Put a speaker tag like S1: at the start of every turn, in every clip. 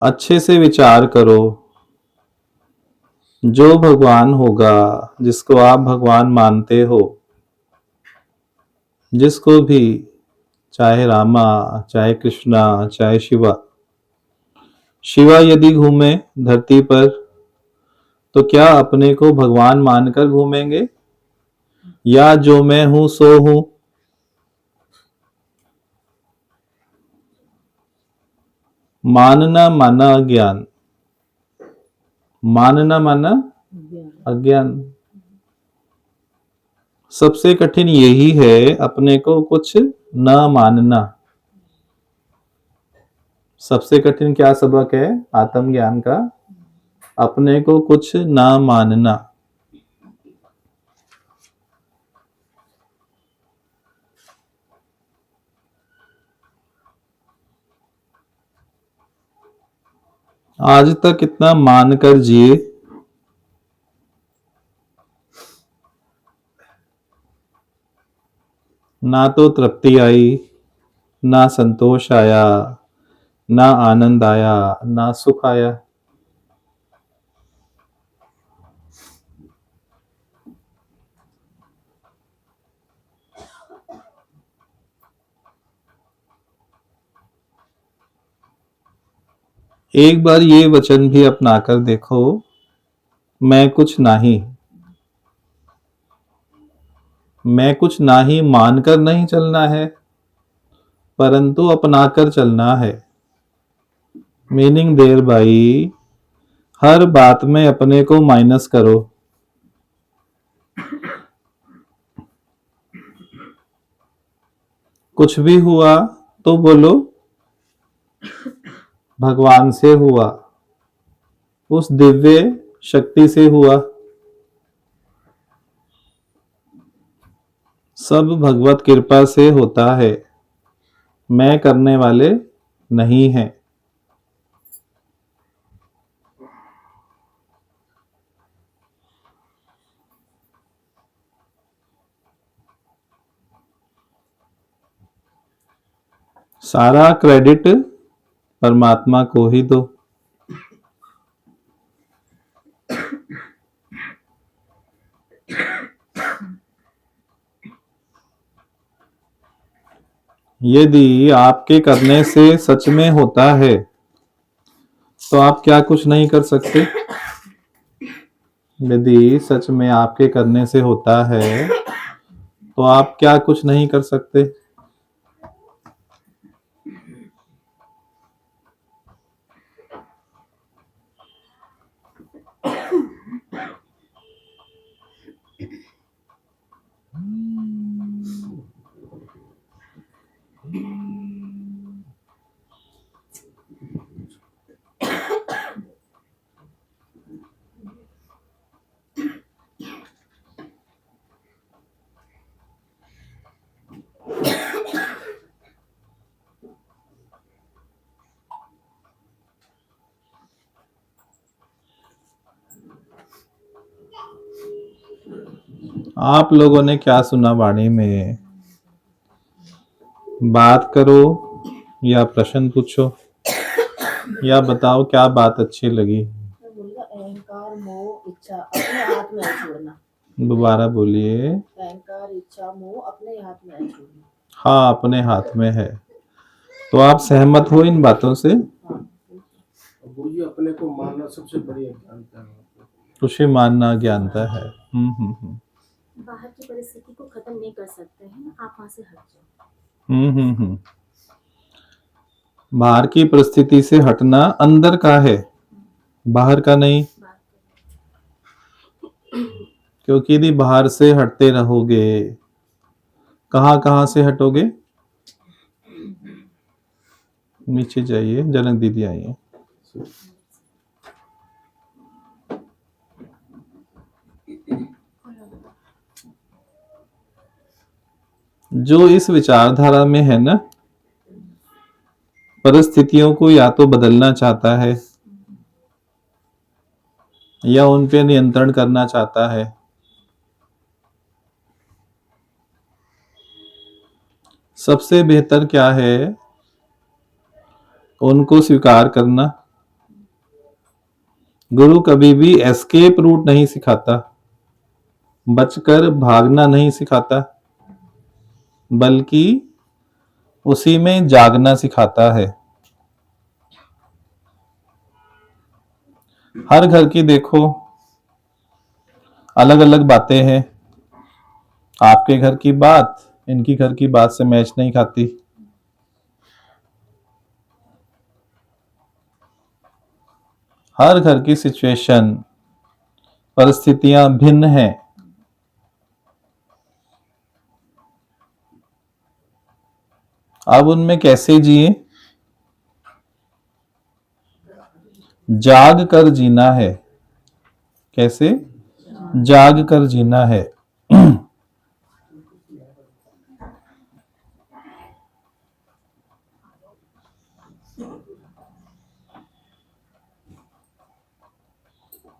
S1: अच्छे से विचार करो। जो भगवान होगा, जिसको आप भगवान मानते हो, जिसको भी, चाहे रामा, चाहे कृष्णा, चाहे शिवा, शिवा यदि घूमे धरती पर तो क्या अपने को भगवान मानकर घूमेंगे, या जो मैं हूं सो हूं? मानना माना अज्ञान, मानना माना अज्ञान। सबसे कठिन यही है, अपने को कुछ न मानना। सबसे कठिन क्या सबक है आत्मज्ञान का? अपने को कुछ न मानना। आज तक इतना मानकर जिए, ना तो तृप्ति आई, ना संतोष आया, ना आनंद आया, ना सुख आया। एक बार ये वचन भी अपनाकर देखो, मैं कुछ नहीं। मैं कुछ नहीं मानकर नहीं चलना है, परंतु अपनाकर चलना है। मीनिंग देयर भाई, हर बात में अपने को माइनस करो। कुछ भी हुआ तो बोलो भगवान से हुआ, उस दिव्य शक्ति से हुआ। सब भगवत कृपा से होता है, मैं करने वाले नहीं हैं। सारा क्रेडिट परमात्मा को ही दो। यदि आपके करने से सच में होता है तो आप क्या कुछ नहीं कर सकते? यदि सच में आपके करने से होता है तो आप क्या कुछ नहीं कर सकते? आप लोगों ने क्या सुना वाणी में? बात करो या प्रश्न पूछो, या बताओ क्या बात अच्छी लगी।
S2: अहंकार, मोह, इच्छा अपने हाथ में है छोड़ना।
S1: दोबारा बोलिए।
S2: अहंकार, इच्छा, मोह अपने हाथ में है छोड़ना।
S1: हाँ, अपने हाथ में है। तो आप सहमत हो इन बातों से?
S3: गुरुजी, अपने को मानना सबसे बड़ी अज्ञानता है।
S1: उसे मानना ज्ञानता है।
S2: बाहर की परिस्थिति को खत्म नहीं कर सकते हैं, आप वहां से हट जाओ।
S1: बाहर की परिस्थिति से हटना अंदर का है, बाहर का नहीं। क्योंकि यदि बाहर से हटते रहोगे, कहां कहां से हटोगे? नीचे जाइए, जनक दीदी आइए। जो इस विचारधारा में है ना, परिस्थितियों को या तो बदलना चाहता है या उन पे नियंत्रण करना चाहता है। सबसे बेहतर क्या है? उनको स्वीकार करना गुरु कभी भी एस्केप रूट नहीं सिखाता, बचकर भागना नहीं सिखाता, बल्कि उसी में जागना सिखाता है। हर घर की देखो अलग अलग बातें हैं। आपके घर की बात इनकी घर की बात से मैच नहीं खाती। हर घर की सिचुएशन, परिस्थितियां भिन्न हैं। अब उनमें कैसे जिए? जाग कर जीना है। कैसे? जाग कर जीना है।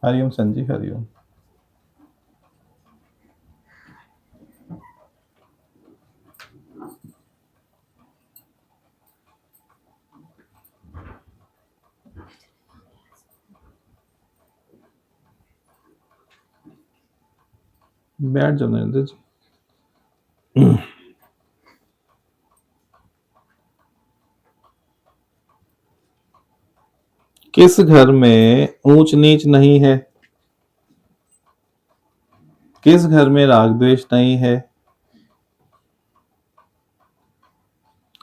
S1: हरिओम संजीव, हरिओम। बैठ जाओ नरेंद्र जी। किस घर में ऊंच नीच नहीं है? किस घर में राग द्वेष नहीं है?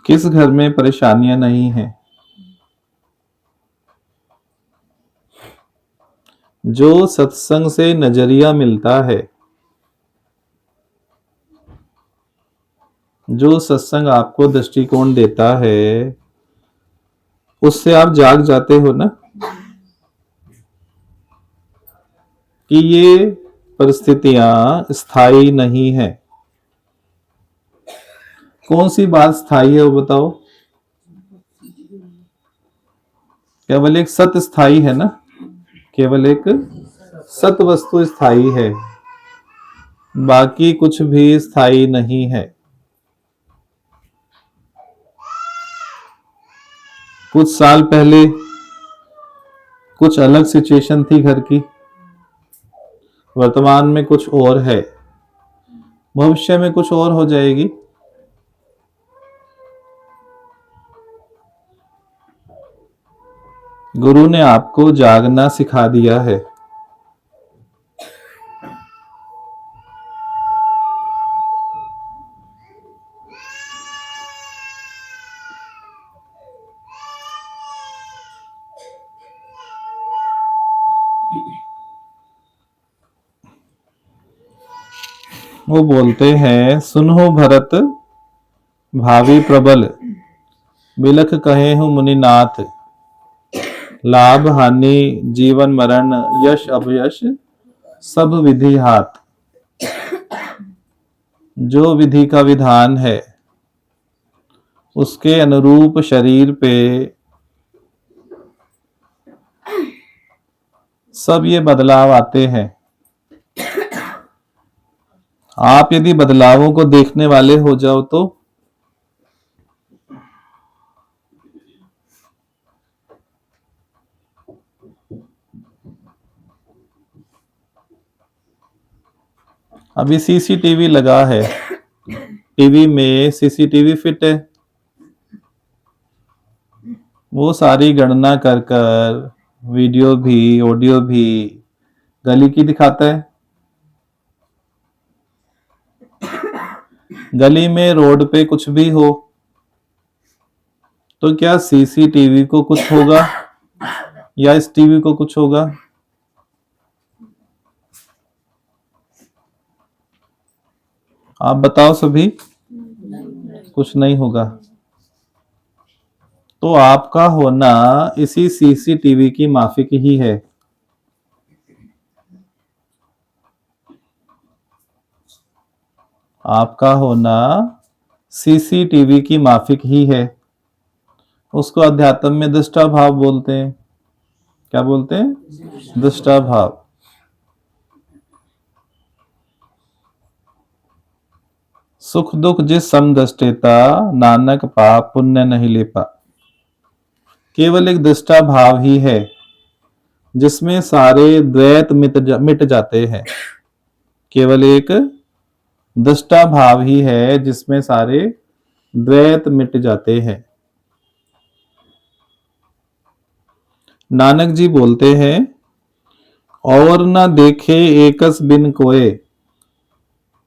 S1: किस घर में परेशानियां नहीं है? जो सत्संग से नजरिया मिलता है, जो सत्संग आपको दृष्टिकोण देता है, उससे आप जाग जाते हो ना कि ये परिस्थितियां स्थायी नहीं है। कौन सी बात स्थायी है वो बताओ? केवल एक सत्य स्थायी है ना, केवल एक सत्य वस्तु स्थायी है, बाकी कुछ भी स्थायी नहीं है। कुछ साल पहले कुछ अलग सिचुएशन थी घर की, वर्तमान में कुछ और है, भविष्य में कुछ और हो जाएगी। गुरु ने आपको जागना सिखा दिया है। वो बोलते हैं, सुनो भरत भावी प्रबल, बिलख कहे हूं मुनिनाथ, लाभ हानि जीवन मरण यश अपयश सब विधि हाथ। जो विधि का विधान है उसके अनुरूप शरीर पे सब ये बदलाव आते हैं। आप यदि बदलावों को देखने वाले हो जाओ तो अभी सीसीटीवी लगा है, टीवी में सीसीटीवी फिट है, वो सारी गणना कर कर वीडियो भी ऑडियो भी गली की दिखाता है। गली में रोड पे कुछ भी हो तो क्या सीसीटीवी को कुछ होगा या इस टीवी को कुछ होगा? आप बताओ सभी, कुछ नहीं होगा। तो आपका होना इसी सीसीटीवी की माफिक ही है। आपका होना सीसीटीवी की माफिक ही है। उसको अध्यात्म में दृष्टा भाव बोलते हैं। क्या बोलते हैं? दृष्टा भाव। सुख दुख जिस समदृष्टेता, नानक पाप पुण्य नहीं लेपा। केवल एक दृष्टा भाव ही है जिसमें सारे द्वैत मिट जाते हैं। केवल एक दृष्टा भाव ही है जिसमें सारे द्वैत मिट जाते हैं। नानक जी बोलते हैं, और न देखे एकस बिन कोय,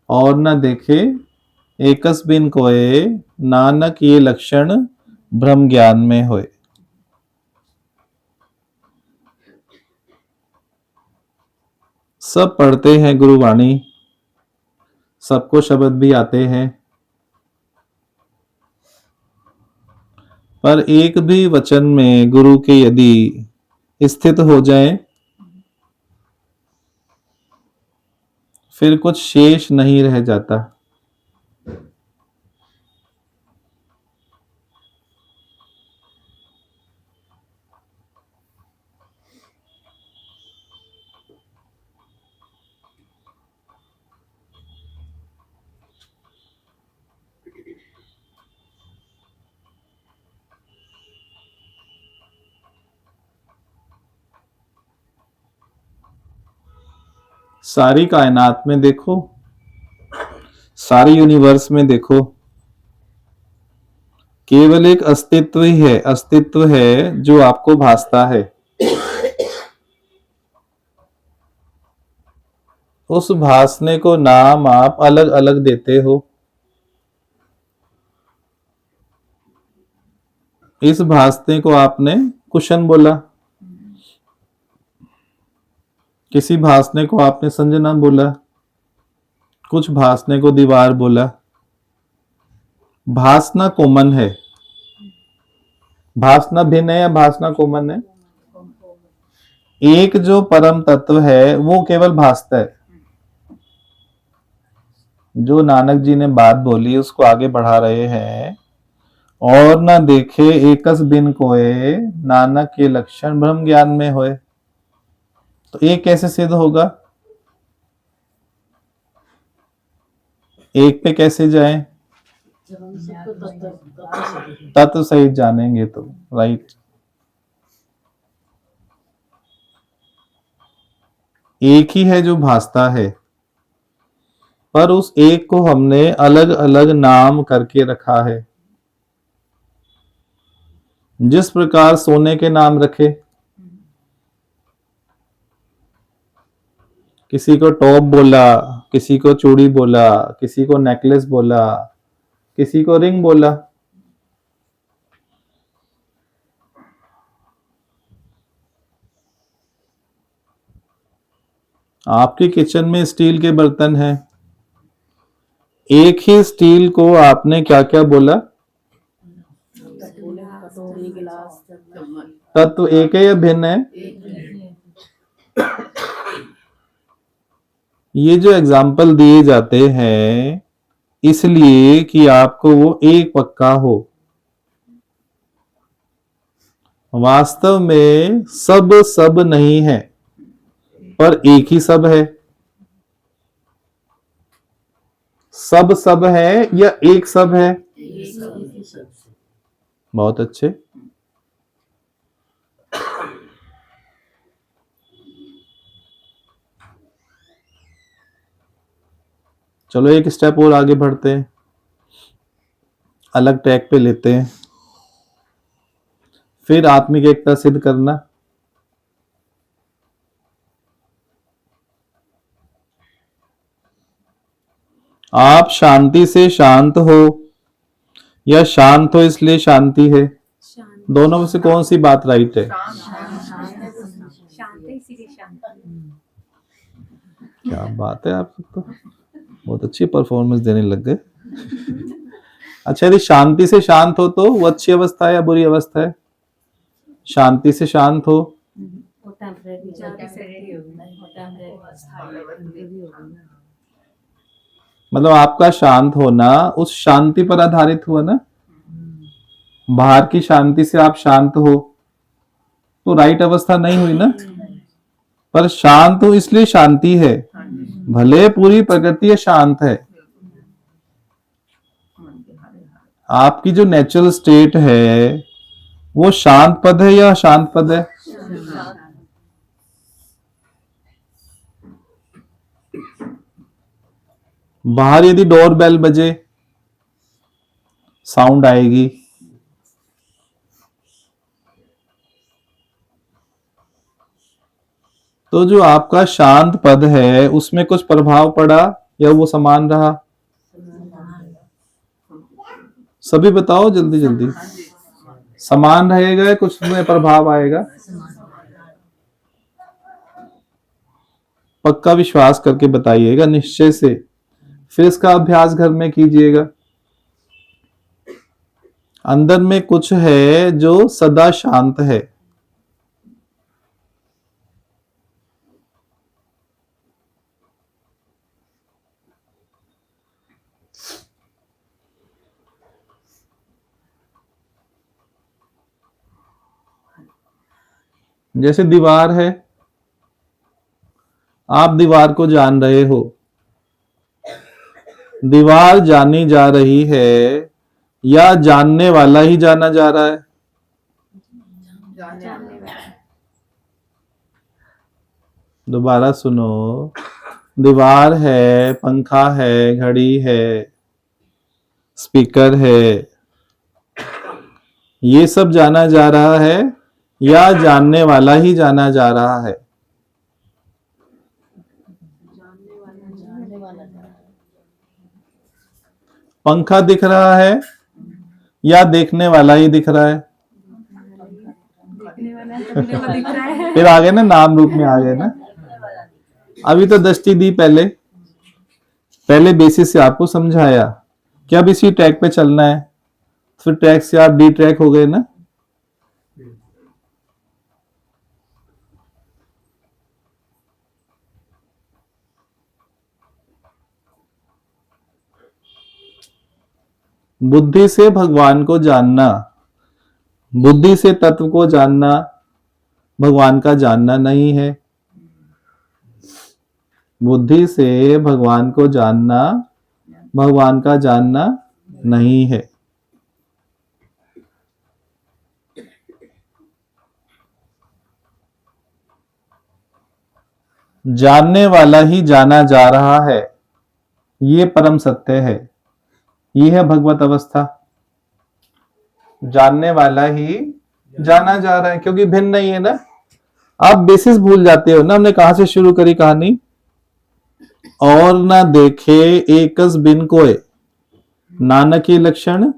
S1: और न देखे एकस बिन कोय, नानक ये लक्षण ब्रह्म ज्ञान में होए। सब पढ़ते हैं गुरुवाणी, सबको शब्द भी आते हैं, पर एक भी वचन में गुरु के यदि स्थित हो जाए फिर कुछ शेष नहीं रह जाता। सारी कायनात में देखो, सारी यूनिवर्स में देखो, केवल एक अस्तित्व ही है, अस्तित्व है जो आपको भासता है। उस भासने को नाम आप अलग अलग देते हो। इस भासने को आपने कुशन बोला, किसी भासने को आपने संजना बोला, कुछ भासने को दीवार बोला। भासना कॉमन है, भासना भिन्न है या भासना कॉमन है? एक जो परम तत्व है वो केवल भासता है। जो नानक जी ने बात बोली उसको आगे बढ़ा रहे हैं, और न देखे एकस बिन कोय, नानक के लक्षण ब्रह्म ज्ञान में होए। तो एक कैसे सिद्ध होगा? एक पे कैसे जाएं? तत्व सहित जानेंगे तो, राइट। एक ही है जो भासता है, पर उस एक को हमने अलग अलग नाम करके रखा है। जिस प्रकार सोने के नाम रखे, किसी को टॉप बोला, किसी को चूड़ी बोला, किसी को नेकलेस बोला, किसी को रिंग बोला। आपके किचन में स्टील के बर्तन हैं, एक ही स्टील को आपने क्या क्या बोला? तत्व एक है या भिन्न है? ये जो एग्जाम्पल दिए जाते हैं इसलिए कि आपको वो एक पक्का हो। वास्तव में सब नहीं है, पर एक ही सब है। सब है या एक सब है? बहुत अच्छे। चलो एक स्टेप और आगे बढ़ते हैं, अलग ट्रैक पे लेते हैं। फिर आत्मिक एकता सिद्ध करना। आप शांति से शांत हो या शांत हो इसलिए शांति है? दोनों में से कौन सी बात राइट है? क्या बात है, आप तो बहुत अच्छी परफॉर्मेंस देने लग गए। अच्छा, यदि शांति से शांत हो तो वो अच्छी अवस्था है या बुरी अवस्था है? शांति से शांत हो मतलब आपका शांत होना उस शांति पर आधारित हुआ ना। बाहर की शांति से आप शांत हो तो राइट अवस्था नहीं हुई ना। पर शांत हो इसलिए शांति है, भले पूरी प्रकृति शांत है। आपकी जो नेचुरल स्टेट है वो शांत पद है या अशांत पद है? बाहर यदि डोर बेल बजे, साउंड आएगी। तो जो आपका शांत पद है उसमें कुछ प्रभाव पड़ा या वो समान रहा? सभी बताओ जल्दी जल्दी। समान रहेगा या कुछ में प्रभाव आएगा? पक्का विश्वास करके बताइएगा निश्चय से, फिर इसका अभ्यास घर में कीजिएगा। अंदर में कुछ है जो सदा शांत है। जैसे दीवार है, आप दीवार को जान रहे हो, दीवार जानी जा रही है या जानने वाला ही जाना जा रहा है? दोबारा सुनो, दीवार है, पंखा है, घड़ी है, स्पीकर है, ये सब जाना जा रहा है या जानने वाला ही जाना जा रहा है? पंखा दिख रहा है या देखने वाला ही दिख रहा है? फिर आ गए ना, नाम रूप में आ गए ना। अभी तो दृष्टि दी, पहले बेसिस से आपको समझाया कि अब इसी ट्रैक पे चलना है, फिर ट्रैक से आप डी ट्रैक हो गए ना। बुद्धि से भगवान को जानना, बुद्धि से तत्व को जानना भगवान का जानना नहीं है। बुद्धि से भगवान को जानना भगवान का जानना नहीं है। जानने वाला ही जाना जा रहा है, ये परम सत्य है। ये है भगवत अवस्था। जानने वाला ही जाना जा रहा है, क्योंकि भिन्न नहीं है ना। आप बेसिस भूल जाते हो ना, हमने कहां से शुरू करी कहानी? और ना देखे एकस बिन कोय, नानक के लक्षण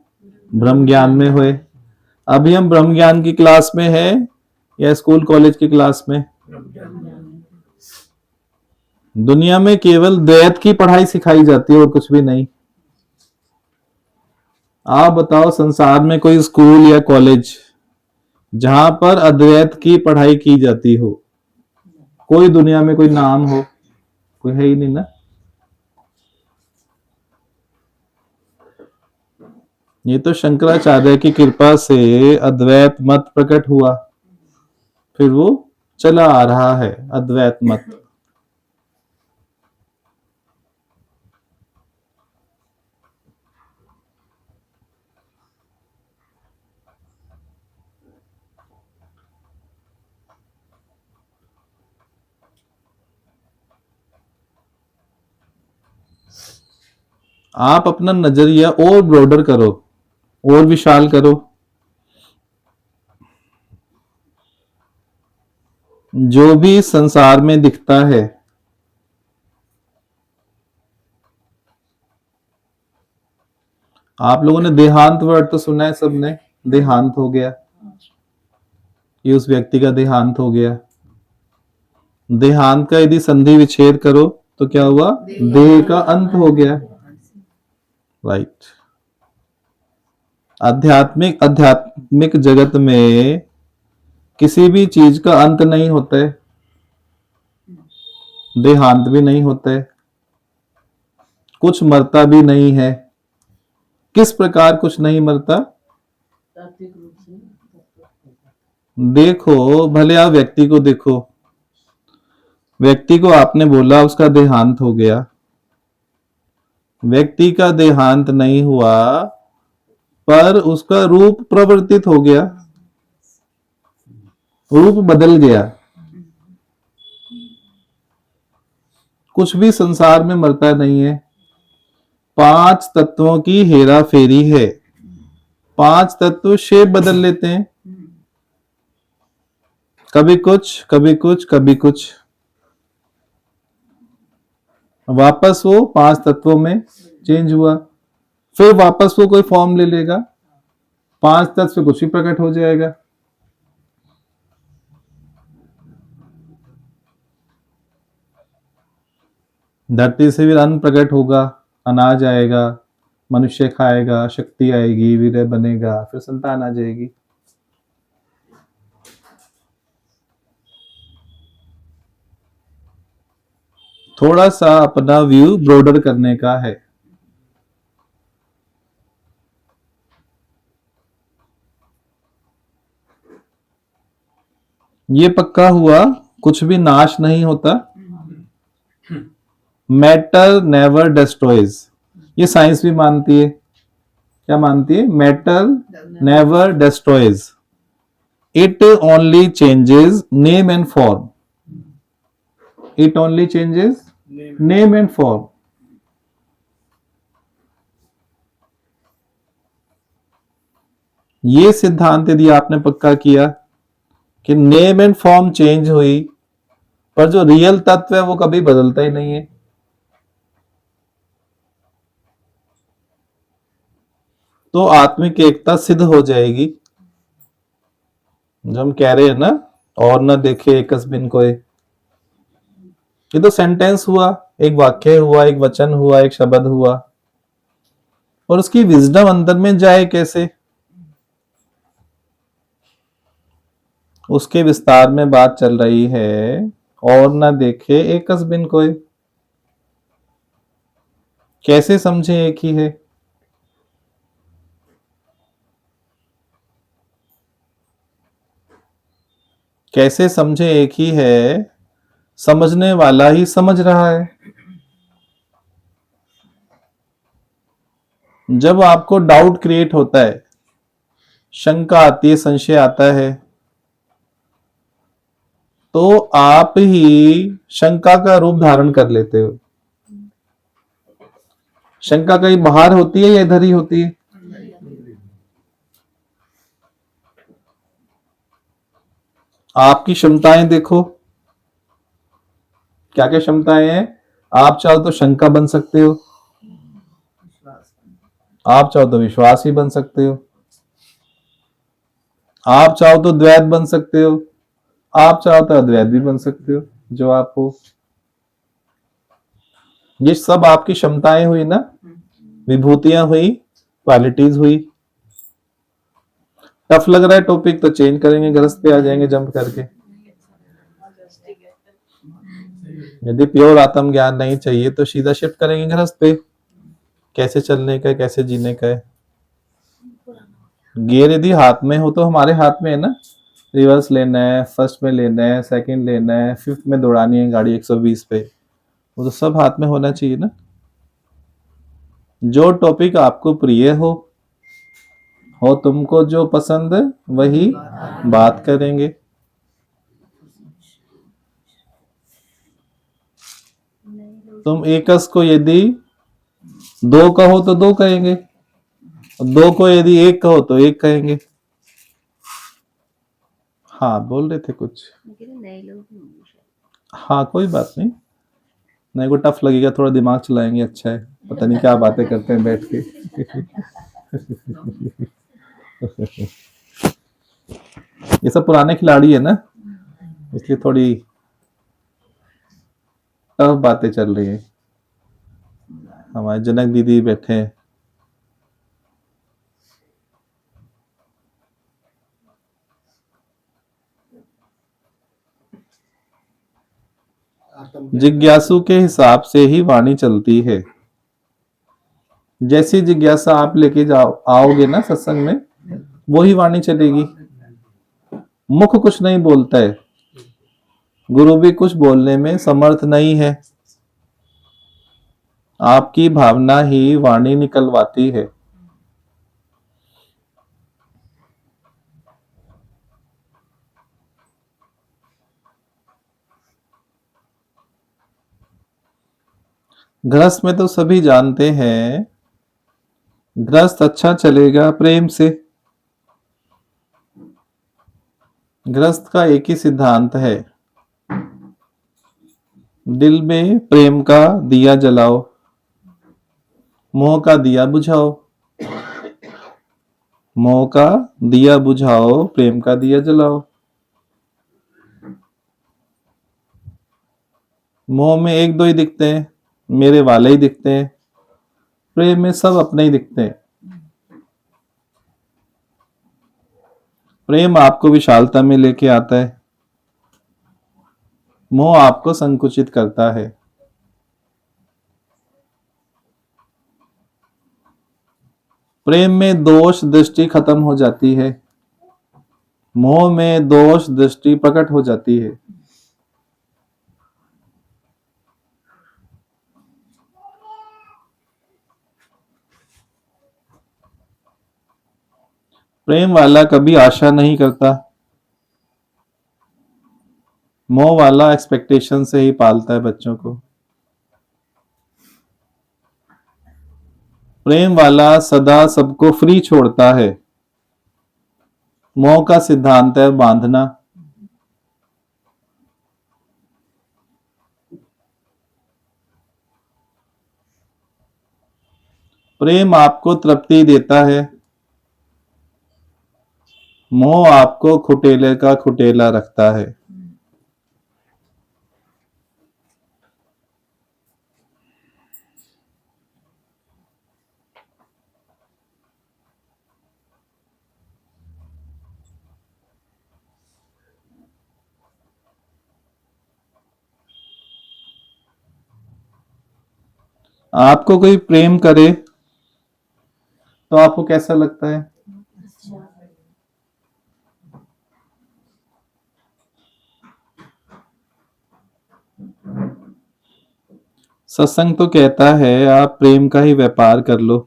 S1: ब्रह्म ज्ञान में हुए। अभी हम ब्रह्म ज्ञान की क्लास में है या स्कूल कॉलेज की क्लास में? दुनिया में केवल द्वैत की पढ़ाई सिखाई जाती है और कुछ भी नहीं। आप बताओ, संसार में कोई स्कूल या कॉलेज जहां पर अद्वैत की पढ़ाई की जाती हो? कोई दुनिया में कोई नाम हो? कोई है ही नहीं ना। ये तो शंकराचार्य की कृपा से अद्वैत मत प्रकट हुआ, फिर वो चला आ रहा है अद्वैत मत। आप अपना नजरिया और ब्रॉडर करो, और विशाल करो। जो भी संसार में दिखता है, आप लोगों ने देहांत वर्ड तो सुना है सबने, देहांत हो गया, ये उस व्यक्ति का देहांत हो गया। देहांत का यदि संधि विच्छेद करो तो क्या हुआ? देह का अंत हो गया। राइट। आध्यात्मिक जगत में किसी भी चीज का अंत नहीं होता है, देहांत भी नहीं होता है, कुछ मरता भी नहीं है। किस प्रकार कुछ नहीं मरता? देखो, भले आप व्यक्ति को देखो, व्यक्ति को आपने बोला उसका देहांत हो गया, व्यक्ति का देहांत नहीं हुआ पर उसका रूप परिवर्तित हो गया, रूप बदल गया। कुछ भी संसार में मरता नहीं है, पांच तत्वों की हेरा फेरी है। पांच तत्व शेप बदल लेते हैं, कभी कुछ कभी कुछ कभी कुछ, वापस वो पांच तत्वों में चेंज हुआ, फिर वापस वो कोई फॉर्म ले लेगा, पांच तत्व से कुछ ही प्रकट हो जाएगा। धरती से भी अन्न प्रकट होगा, अनाज आएगा, मनुष्य खाएगा, शक्ति आएगी, वीर्य बनेगा, फिर संतान आ जाएगी। थोड़ा सा अपना व्यू ब्रॉडर करने का है। ये पक्का हुआ, कुछ भी नाश नहीं होता। मैटर नेवर डिस्ट्रॉयज, ये साइंस भी मानती है। क्या मानती है? Matter never destroys, it only changes name and form. It only changes name and form. ये सिद्धांत यदि आपने पक्का किया कि नेम एंड फॉर्म चेंज हुई, पर जो रियल तत्व है वो कभी बदलता ही नहीं है, तो आत्मिक एकता सिद्ध हो जाएगी। जो हम कह रहे हैं ना, और न देखे एकस बिन कोय, ये तो सेंटेंस हुआ, एक वाक्य हुआ, एक वचन हुआ, एक शब्द हुआ, और उसकी विजडम अंदर में जाए कैसे, उसके विस्तार में बात चल रही है। और न देखे एकस बिन कोय, कैसे समझे एक ही है? कैसे समझे एक ही है? समझने वाला ही समझ रहा है। जब आपको डाउट क्रिएट होता है, शंका आती है, संशय आता है, तो आप ही शंका का रूप धारण कर लेते हो। शंका कहीं बाहर होती है या इधर ही होती है? आपकी क्षमताएं देखो, क्या क्या क्षमताएं हैं। आप चाहो तो शंका बन सकते हो, आप चाहो तो विश्वास ही बन सकते हो, आप चाहो तो द्वैत बन सकते हो, आप चाहो तो अद्वैत भी बन सकते हो, जो आप हो। ये सब आपकी क्षमताएं हुई ना, विभूतियां हुई, क्वालिटीज हुई। टफ लग रहा है टॉपिक तो चेंज करेंगे, गृहस्थ पे आ जाएंगे जंप करके। यदि प्योर आत्म ज्ञान नहीं चाहिए तो सीधा शिफ्ट करेंगे गृहस्थ पे। कैसे चलने का है, कैसे जीने का है। गियर यदि हाथ में हो तो हमारे हाथ में है ना, रिवर्स लेना है, फर्स्ट में लेना है, सेकंड लेना है, फिफ्थ में दौड़ानी है गाड़ी 120 पे, वो तो सब हाथ में होना चाहिए ना। जो टॉपिक आपको प्रिय हो तुमको जो पसंद वही बात करेंगे। तुम एकस को यदि दो कहो तो दो कहेंगे, दो को यदि एक कहो तो एक कहेंगे। हाँ बोल रहे थे कुछ? हाँ कोई बात नहीं, नहीं को टफ लगेगा, थोड़ा दिमाग चलाएंगे, अच्छा है, पता नहीं क्या बातें करते हैं बैठ के। ये सब पुराने खिलाड़ी है ना, इसलिए थोड़ी टफ बातें चल रही है। हमारे जनक दीदी बैठे हैं। जिज्ञासु के हिसाब से ही वाणी चलती है। जैसी जिज्ञासा आप लेके आओगे ना सत्संग में, वही वाणी चलेगी। मुख कुछ नहीं बोलता है, गुरु भी कुछ बोलने में समर्थ नहीं है, आपकी भावना ही वाणी निकलवाती है। गृहस्थ में तो सभी जानते हैं, गृहस्थ अच्छा चलेगा प्रेम से। गृहस्थ का एक ही सिद्धांत है, दिल में प्रेम का दिया जलाओ, मोह का दिया बुझाओ। मोह का दिया बुझाओ, प्रेम का दिया जलाओ। मोह में एक दो ही दिखते हैं, मेरे वाले ही दिखते हैं। प्रेम में सब अपने ही दिखते हैं। प्रेम आपको विशालता में लेके आता है, मोह आपको संकुचित करता है। प्रेम में दोष दृष्टि खत्म हो जाती है, मोह में दोष दृष्टि प्रकट हो जाती है। प्रेम वाला कभी आशा नहीं करता, मोह वाला एक्सपेक्टेशन से ही पालता है बच्चों को। प्रेम वाला सदा सबको फ्री छोड़ता है, मोह का सिद्धांत है बांधना। प्रेम आपको तृप्ति देता है, मोह आपको खुटेले का खुटेला रखता है। आपको कोई प्रेम करे तो आपको कैसा लगता है? सत्संग तो कहता है आप प्रेम का ही व्यापार कर लो।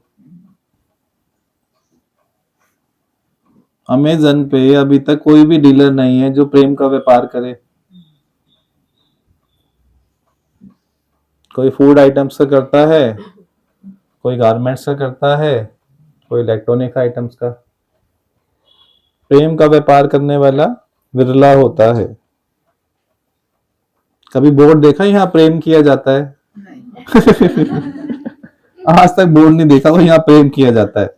S1: अमेज़न पे अभी तक कोई भी डीलर नहीं है जो प्रेम का व्यापार करे। कोई फूड आइटम्स का करता है, कोई गारमेंट्स का करता है, कोई इलेक्ट्रॉनिक आइटम्स का। प्रेम का व्यापार करने वाला विरला होता है। कभी बोर्ड देखा यहाँ प्रेम किया जाता है? आज तक बोर्ड नहीं देखा वो यहाँ प्रेम किया जाता है।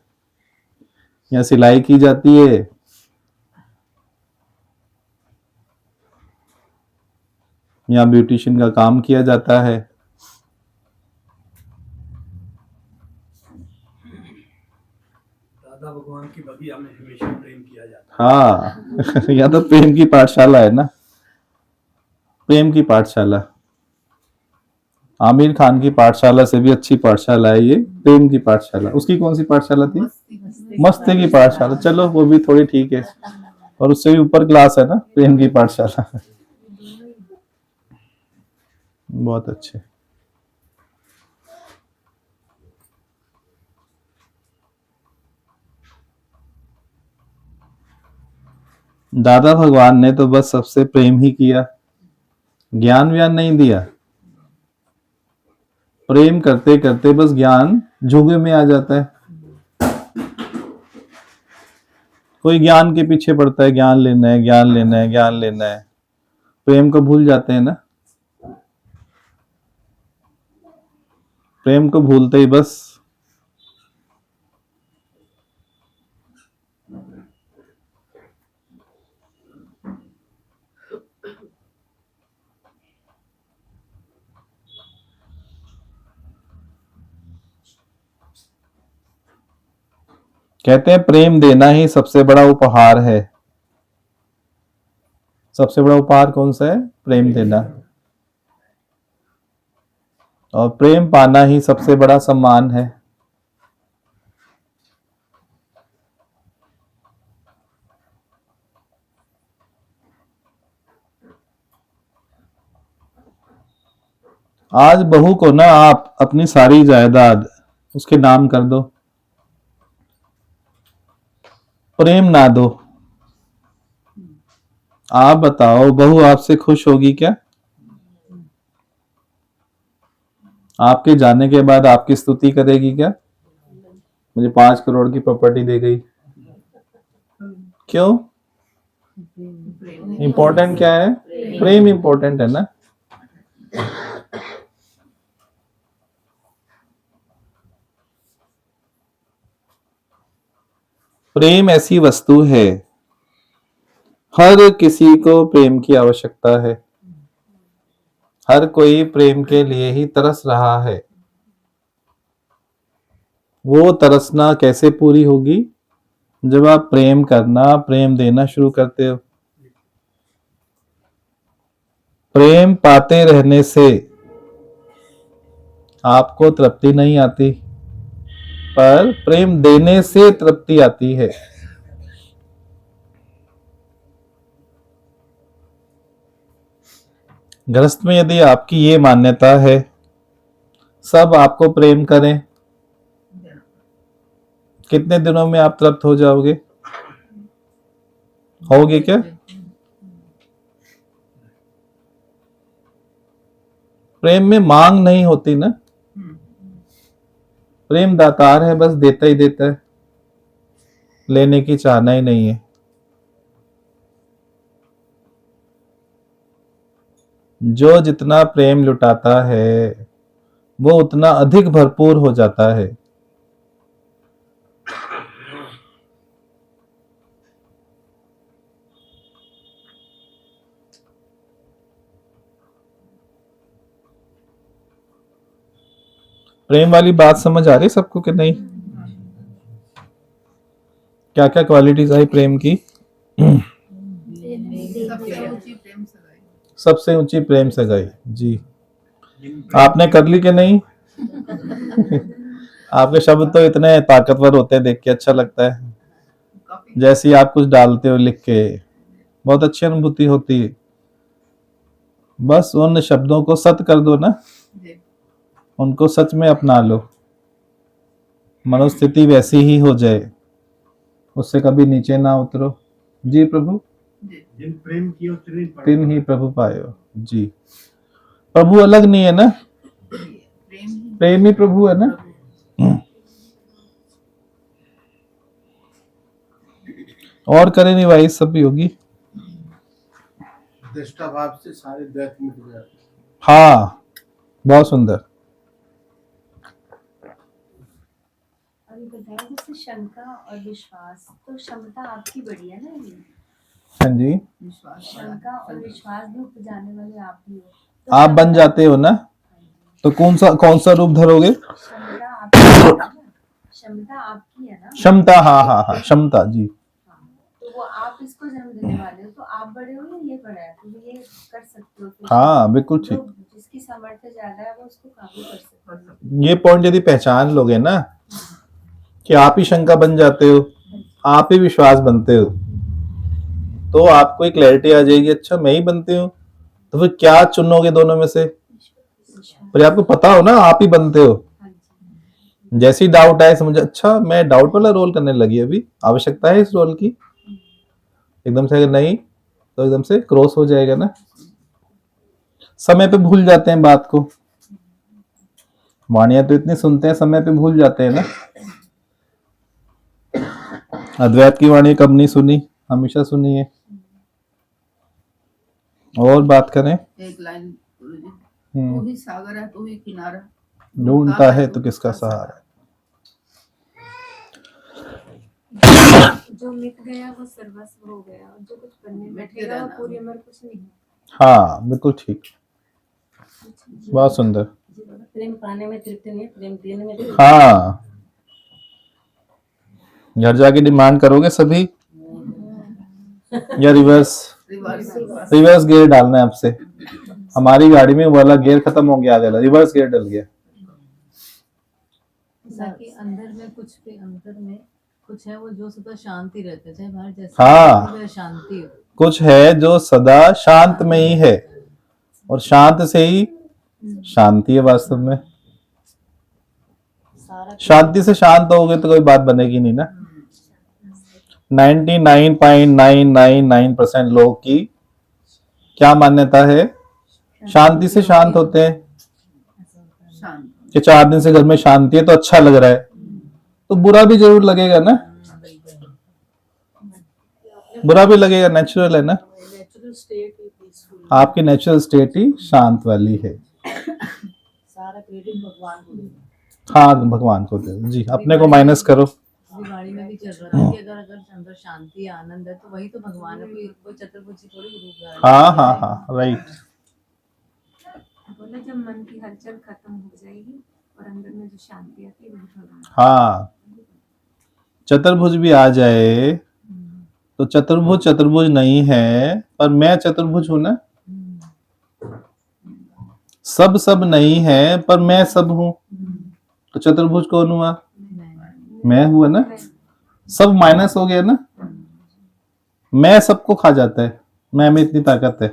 S1: यहाँ सिलाई की जाती है, यहाँ ब्यूटिशियन का काम किया जाता है।
S3: दादा भगवान की बगिया में हमेशा प्रेम किया जाता है।
S1: हाँ यहाँ तो प्रेम की पाठशाला है ना, प्रेम की पाठशाला। आमिर खान की पाठशाला से भी अच्छी पाठशाला है ये प्रेम की पाठशाला। उसकी कौन सी पाठशाला थी? मस्ती की पाठशाला। चलो वो भी थोड़ी ठीक है, और उससे भी ऊपर क्लास है ना प्रेम की पाठशाला। बहुत अच्छे। दादा भगवान ने तो बस सबसे प्रेम ही किया, ज्ञान व्यान नहीं दिया। प्रेम करते करते बस ज्ञान झोंगे में आ जाता है। कोई ज्ञान के पीछे पड़ता है, ज्ञान लेना है, ज्ञान लेना है, ज्ञान लेना है, प्रेम को भूल जाते हैं ना। प्रेम को भूलते ही बस कहते हैं प्रेम देना ही सबसे बड़ा उपहार है। सबसे बड़ा उपहार कौन सा है? प्रेम देना। और प्रेम पाना ही सबसे बड़ा सम्मान है। आज बहू को ना आप अपनी सारी जायदाद उसके नाम कर दो, प्रेम ना दो। आप बताओ बहू आपसे खुश होगी क्या? आपके जाने के बाद आपकी स्तुति करेगी क्या? मुझे 5 करोड़ की प्रॉपर्टी दे गई। क्यों? इंपॉर्टेंट क्या है? प्रेम इंपॉर्टेंट है ना। प्रेम ऐसी वस्तु है, हर किसी को प्रेम की आवश्यकता है। हर कोई प्रेम के लिए ही तरस रहा है। वो तरसना कैसे पूरी होगी? जब आप प्रेम करना, प्रेम देना शुरू करते हो। प्रेम पाते रहने से आपको तृप्ति नहीं आती, पर प्रेम देने से तृप्ति आती है। गृहस्थ में यदि आपकी ये मान्यता है सब आपको प्रेम करें, कितने दिनों में आप तृप्त हो जाओगे? होगे क्या? प्रेम में मांग नहीं होती ना। प्रेम दातार है, बस देता ही देता है, लेने की चाहना ही नहीं है। जो जितना प्रेम लुटाता है वो उतना अधिक भरपूर हो जाता है। प्रेम वाली बात समझ आ रही सबको कि नहीं? क्या क्या क्वालिटीज आई प्रेम की? सबसे ऊंची प्रेम सगाई। जी, आपने कर ली कि नहीं? आपके शब्द तो इतने ताकतवर होते हैं, देख के अच्छा लगता है। जैसे ही आप कुछ डालते हो लिख के, बहुत अच्छी अनुभूति होती है। बस उन शब्दों को सत्य कर दो ना, उनको सच में अपना लो, मनोस्थिति वैसी ही हो जाए, उससे कभी नीचे ना उतरो। जी प्रभु,
S3: जिन प्रेम कियो
S1: तिन ही प्रभु पायो। जी, प्रभु अलग नहीं है ना, प्रेम ही प्रभु है ना। और करे नहीं भाई, सब योगी।
S3: दृष्टा भाव से सारे द्वैत मिट जाते।
S1: हाँ, बहुत सुंदर।
S2: बताया जैसे शंका और विश्वास, तो क्षमता आपकी बड़ी है ना ये।
S1: हाँ जी,
S2: शंका और विश्वास भी उपजाने वाले आप ही हो, तो
S1: आप बन जाते हो ना, तो कौन सा रूप धरोगे?
S2: क्षमता आपकी है ना? क्षमता आपकी है ना।
S1: क्षमता, हाँ हाँ हाँ, क्षमता जी।
S2: तो वो आप इसको जन्म देने वाले हो, तो आप बड़े हो या ये बड़ा है, तो ये कर सकते हो।
S1: हाँ बिल्कुल ठीक।
S2: जिसकी सामर्थ्य ज्यादा है वो उसको काबू कर सकते हो।
S1: ये पॉइंट यदि पहचान लोगे ना कि आप ही शंका बन जाते हो, आप ही विश्वास बनते हो, तो आपको एक क्लैरिटी आ जाएगी, अच्छा मैं ही बनते हूँ, तो फिर क्या चुनोगे दोनों में से? पर आपको पता हो ना आप ही बनते हो। जैसे ही डाउट आए समझे, अच्छा मैं डाउट वाला रोल करने लगी, अभी आवश्यकता है इस रोल की। एकदम से अगर नहीं तो एकदम से क्रॉस हो जाएगा ना। समय पे भूल जाते हैं बात को, वाणियां तो इतनी सुनते हैं, समय पे भूल जाते हैं ना। अद्वैत की वाणी कब नहीं सुनी? हमेशा सुनी है। और बात करें,
S4: एक लाइन तू ही सागर है, तू ही किनारा,
S1: ढूंढता है तो किसका सहारा।
S2: जो मिट गया वो सर्वस्व हो गया, और जो कुछ बनने बैठेगा वो पूरी उम्र कुछ नहीं है।
S1: हाँ बिल्कुल ठीक, बहुत सुंदर।
S5: प्रेम पाने में तृप्ति नहीं, प्रेम देने में।
S1: हाँ, घर जाके डिमांड करोगे सभी या रिवर्स गियर डालना है आपसे? हमारी गाड़ी में वाला गियर खत्म हो गया, आ रिवर्स गियर डल गया।
S5: ताकि अंदर में कुछ है वो जो सदा शांति रहता है, चाहे बाहर जैसे
S1: हाँ,
S5: शांति हो।
S1: कुछ है जो सदा शांत में ही है, और शांत से ही शांति है वास्तव में। शांति से शांत होगे तो कोई बात बनेगी नहीं ना। 99.999% लोग की क्या मान्यता है? शांति से शांत होते हैं।
S4: शांत
S1: कि 4 दिन से घर में शांति है तो अच्छा लग रहा है, तो बुरा भी जरूर लगेगा ना, बुरा भी लगेगा, नेचुरल है ना।
S5: नेचुरल स्टेट ही पीसफुल,
S1: आपकी नेचुरल स्टेट ही शांत वाली है।
S5: सारा क्रेडिट भगवान को देना।
S1: हाँ, भगवान को दे दो जी, अपने को माइनस करो।
S5: अभी वाणी में भी चल रहा था कि अगर अगर अंदर शांति आनंद है तो वही तो भगवान है, कोई चतुर्भुजी थोड़ी रूप धारण
S1: हाँ हाँ हाँ, राइट।
S2: बोला जब मन की हलचल खत्म हो जाएगी और अंदर में जो शांति आती है वही भगवान।
S1: हाँ, चतुर्भुज भी आ जाए तो चतुर्भुज चतुर्भुज नहीं है, पर मैं चतुर्भुज हूं ना। सब सब नहीं है पर मैं सब हूं, तो चतुर्भुज कौन हुआ? मैं हुआ ना। सब माइनस हो गया ना, मैं सबको खा जाता है, मैं में इतनी ताकत है।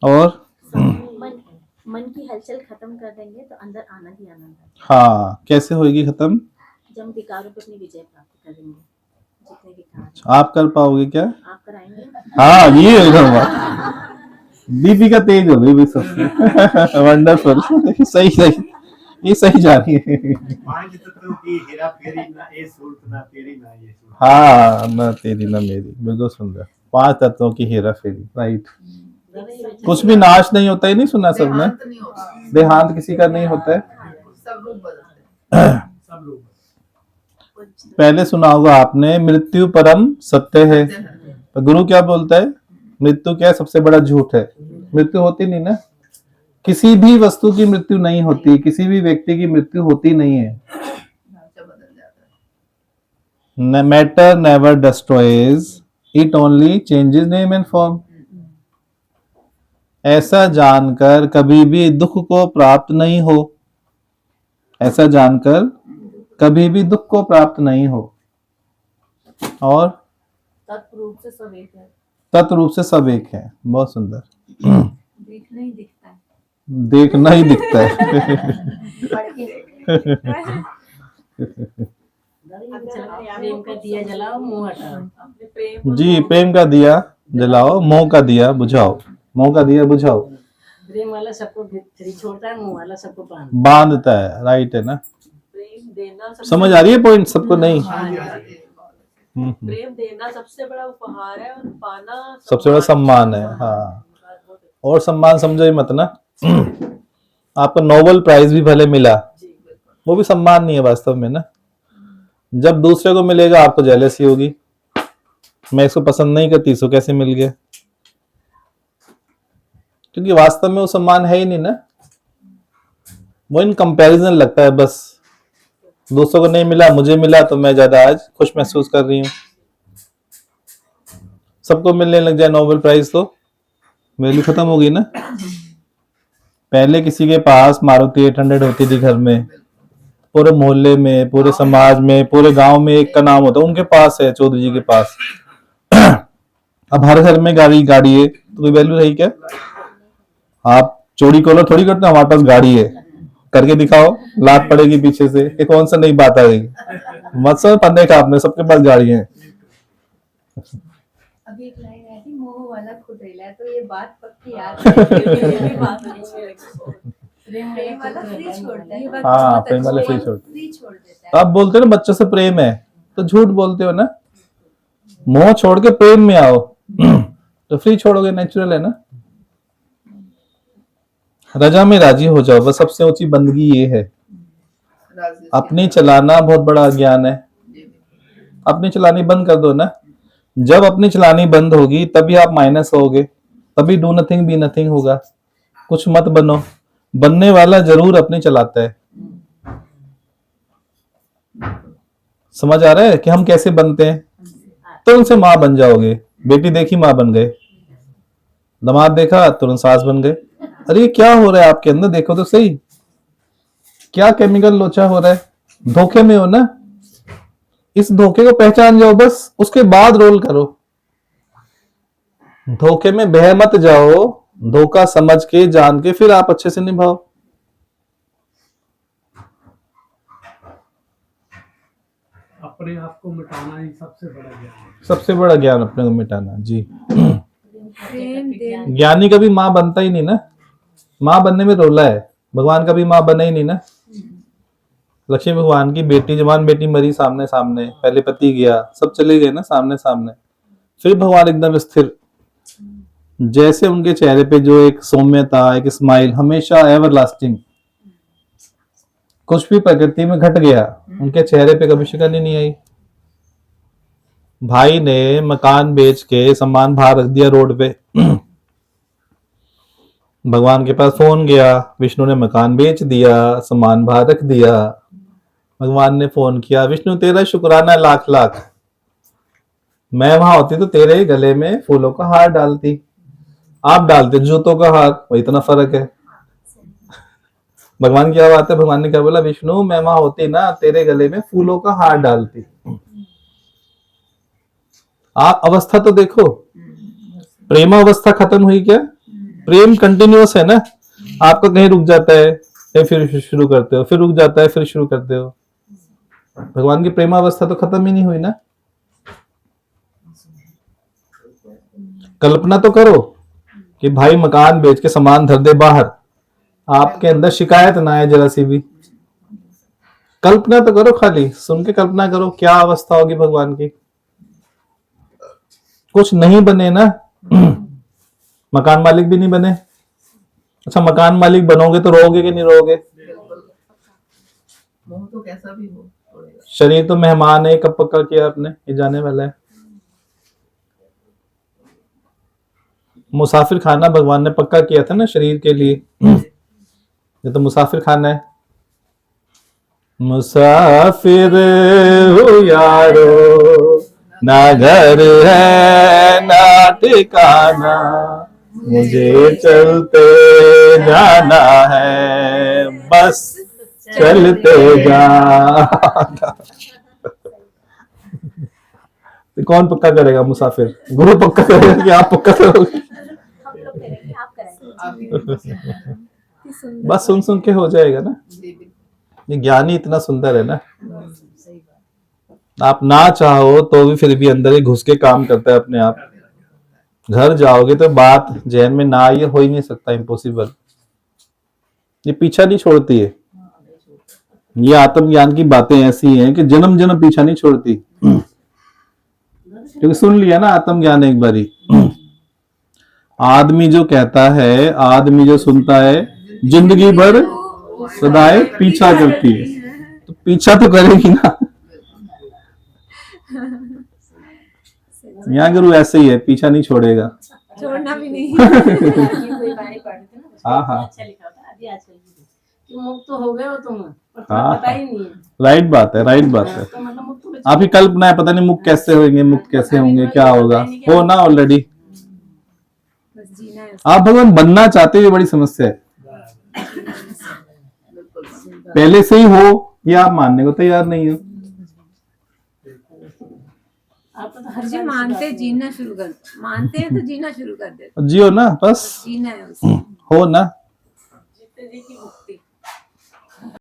S1: और
S2: मन की हलचल खत्म कर देंगे तो अंदर आनंद ही आनंद है।
S1: हाँ, कैसे होएगी खत्म?
S2: जब हम विकारों पर अपनी विजय प्राप्त करेंगे, जितने विकार हैं।
S1: आप कर पाओगे क्या?
S2: आप कराएंगे?
S1: हाँ, ये होगा। दीपिका तेज हो गई सब। वंडरफुल। सही सही, ये सही जा रही है।
S6: पांच तत्वों की हेरा फेरी, ना ये सूरत ना तेरी ना ये सूरत।
S1: हाँ, ना तेरी ना मेरी, बिल्कुल सुंदर। 5 तत्वों की हेरा फेरी, राइट। कुछ भी नाश नहीं होता, ही नहीं सुना सबने?
S4: देहांत नहीं होता,
S1: देहांत किसी का नहीं होता है।
S4: सब लोग बदलते हैं।
S6: सब लोग
S1: पहले सुना होगा आपने, मृत्यु परम सत्य है। तो गुरु क्या बोलता है? मृत्यु क्या है? सबसे बड़ा झूठ है। मृत्यु होती नहीं ना, किसी भी वस्तु की मृत्यु नहीं होती, किसी भी व्यक्ति की मृत्यु होती नहीं है।
S4: ढांचा बदल जाता है।
S1: Matter never destroys, it only changes name and form. ऐसा जानकर कभी भी दुख को प्राप्त नहीं हो, ऐसा जानकर कभी भी दुख को प्राप्त नहीं हो। और
S5: तत्व रूप से सब एक है।
S1: तत्व रूप से सब एक है। बहुत सुंदर।
S2: देखना ही दिखता है।
S1: देखना ही दिखता है।
S5: प्रेम का दिया जलाओ, मुंह हटाओ। अपने प्रेम
S1: जी, प्रेम का दिया जलाओ, मोह का दिया बुझाओ। मोह का दिया बुझाओ।
S5: प्रेम वाला सबको भित्री छोड़ता है, मुंह वाला सबको
S1: बांधता है, राइट है ना।
S5: प्रेम देना
S1: समझ आ रही है पॉइंट सबको? नहीं।
S5: प्रेम देना सबसे बड़ा उपहार है और पाना
S1: सबसे बड़ा सम्मान है। हाँ, और सम्मान समझो ही मत ना। आपको नोबेल प्राइज भी भले मिला, वो भी सम्मान नहीं है वास्तव में ना। जब दूसरे को मिलेगा आपको जेलसी होगी, मैं इसको पसंद नहीं करती, इसको कैसे मिल गया? क्योंकि वास्तव में वो सम्मान है ही नहीं ना, वो इन कंपैरिजन लगता है बस। दूसरों को नहीं मिला, मुझे मिला तो मैं ज्यादा आज खुश महसूस कर रही हूँ। सबको मिलने लग जाए नोबेल प्राइज तो वैल्यू खत्म होगी ना। पहले किसी के पास मारुति 800 होती थी घर में, पूरे मोहल्ले में, पूरे समाज में, पूरे गांव में एक का नाम होता, उनके पास है, चौधरी जी के पास। अब हर घर में गाड़ी है, तो कोई वैल्यू रही क्या? आप चोरी कॉलर थोड़ी करते, हमारे पास गाड़ी है, करके दिखाओ, लात पड़ेगी पीछे से। ये कौन सा नई बात आ गई? मत समझ पढ़ने का, आपने सबके पास गाड़ी है।
S7: अभी एक लाइन आई थी, मोह वाला खुदेला, तो ये बात पक्की याद है। प्रेम वाला फ्री छोड़ता है, ये बात
S1: हाँ,
S7: बहुत
S1: प्रेम वाला
S7: अच्छी है।
S1: फ्री छोड़ता
S7: फ्री छोड़ देता
S1: तो आप बोलते हो ना बच्चों से प्रेम है, तो झूठ बोलते हो ना। मोह छोड़ के प्रेम में आओ तो फ्री छोड़ोगे, नेचुरल है ना। रजा में राजी हो जाओ, बस सबसे ऊंची बंदगी ये है।
S4: राजेश
S1: अपनी चलाना बहुत बड़ा ज्ञान है। अपनी चलानी बंद कर दो ना। जब अपनी चलानी बंद होगी तभी आप माइनस होगे, तभी डू नथिंग बी नथिंग होगा। कुछ मत बनो, बनने वाला जरूर अपनी चलाता है। समझ आ रहा है कि हम कैसे बनते हैं? तो उनसे माँ बन जाओगे। बेटी देखी माँ बन गए, दामाद देखा तुरंत सास बन गए। अरे ये क्या हो रहा है आपके अंदर? देखो तो सही, क्या केमिकल लोचा हो रहा है। धोखे में हो ना, इस धोखे को पहचान जाओ, बस उसके बाद रोल करो। धोखे में बह मत जाओ, धोखा समझ के जान के फिर आप अच्छे से निभाओ।
S6: अपने आप को मिटाना ही सबसे बड़ा ज्ञान है।
S1: सबसे बड़ा ज्ञान अपने को मिटाना। जी,
S7: प्रेम देना।
S1: ज्ञानी कभी माँ बनता ही नहीं ना। माँ बनने में रोला है, भगवान का भी माँ बना ही नहीं ना। लक्ष्मी भगवान की बेटी, जवान बेटी मरी सामने सामने, पहले पति गया, सब चले गए ना सामने सामने, फिर भगवान एकदम स्थिर, जैसे उनके चेहरे पे जो एक सौम्यता, एक स्माइल हमेशा एवरलास्टिंग, कुछ भी प्रकृति में घट गया उनके चेहरे पे कभी शिकन ही नहीं आई। भाई ने मकान बेच के सामान बाहर रख दिया रोड पे, भगवान के पास फोन गया, विष्णु ने मकान बेच दिया, सामान बाहर रख दिया, भगवान ने फोन किया, विष्णु तेरा शुक्राना लाख लाख, मैं वहां होती तो तेरे ही गले में फूलों का हार डालती, आप डालते जूतों का हार, वही इतना फर्क है। भगवान की क्या बात है, भगवान ने क्या बोला, विष्णु मैं वहां होती ना तेरे गले में फूलों का हार डालती। आप अवस्था तो देखो, प्रेम अवस्था खत्म हुई क्या? प्रेम कंटिन्यूअस है ना, आपका कहीं रुक जाता है फिर शुरू करते हो, फिर रुक जाता है फिर शुरू करते हो। भगवान की प्रेम अवस्था तो खत्म ही नहीं हुई ना। कल्पना तो करो कि भाई मकान बेच के सामान धर दे बाहर, आपके अंदर शिकायत ना आए जरा सी भी। कल्पना तो करो, खाली सुन के कल्पना करो क्या अवस्था होगी भगवान की। कुछ नहीं बने ना, मकान मालिक भी नहीं बने। अच्छा मकान मालिक बनोगे तो रोगे कि नहीं रोगे?
S4: मोह तो कैसा भी हो छोड़ेगा।
S1: शरीर तो मेहमान है, कब पक्का किया आपने, ये जाने वाला है। मुसाफिर खाना भगवान ने पक्का किया था ना शरीर के लिए, ये तो मुसाफिर खाना है। मुसाफिर हो यारो, ना घर है ना ठिकाना, मुझे चलते जाना है, बस चलते जाना। कौन पक्का करेगा मुसाफिर? गुरु पक्का करेगा कि आप पक्का करोगे?
S2: हम लोग करेंगे, आप कराएंगे।
S4: आप ही को पसंद है।
S1: बस सुन सुन के हो जाएगा ना।
S4: जी, बिल्कुल।
S1: ये ज्ञान ही इतना सुंदर है ना,
S5: सही बात।
S1: आप ना चाहो तो भी फिर भी अंदर ही घुस के काम करता है अपने आप। घर जाओगे तो बात जहन में ना ये हो ही नहीं सकता, इम्पॉसिबल। ये पीछा नहीं छोड़ती है, ये आत्मज्ञान की बातें ऐसी हैं कि जन्म जन्म पीछा नहीं छोड़ती। क्योंकि सुन लिया ना आत्मज्ञान एक बारी। आदमी जो कहता है, आदमी जो सुनता है, जिंदगी भर सदाए पीछा करती है, तो पीछा तो करेगी ना। यहाँ गुरु ऐसे ही है, पीछा नहीं छोड़ेगा।
S5: छोड़ना भी नहीं।
S2: ये कोई बाणी पढ़ रहे थे ना, उसमें
S1: हाँ, हाँ।
S2: अच्छा लिखा होता अभी आजकल कि मुक्त तो हो गए हो तुम, पर
S1: हाँ,
S2: तुम्हें पता ही नहीं है।
S1: राइट बात है, राइट बात है।
S2: तो मतलब मुक्त हो
S1: आप ही कल्पना है, पता नहीं मुक्त कैसे होंगे, मुक्त कैसे होंगे, क्या होगा, हो ना ऑलरेडी।
S2: बस जीना है।
S1: आप भगवान बनना चाहते हो, ये बड़ी समस्या है। पहले से ही हो या आप मानने को तैयार नहीं हो।
S2: आप तो हर
S5: जी
S2: बार
S5: मानते जीना शुरू कर, मानते हैं तो जीना शुरू कर देते,
S1: जियो ना बस,
S5: जीना है उसमें।
S1: हो ना।
S2: जितने जी की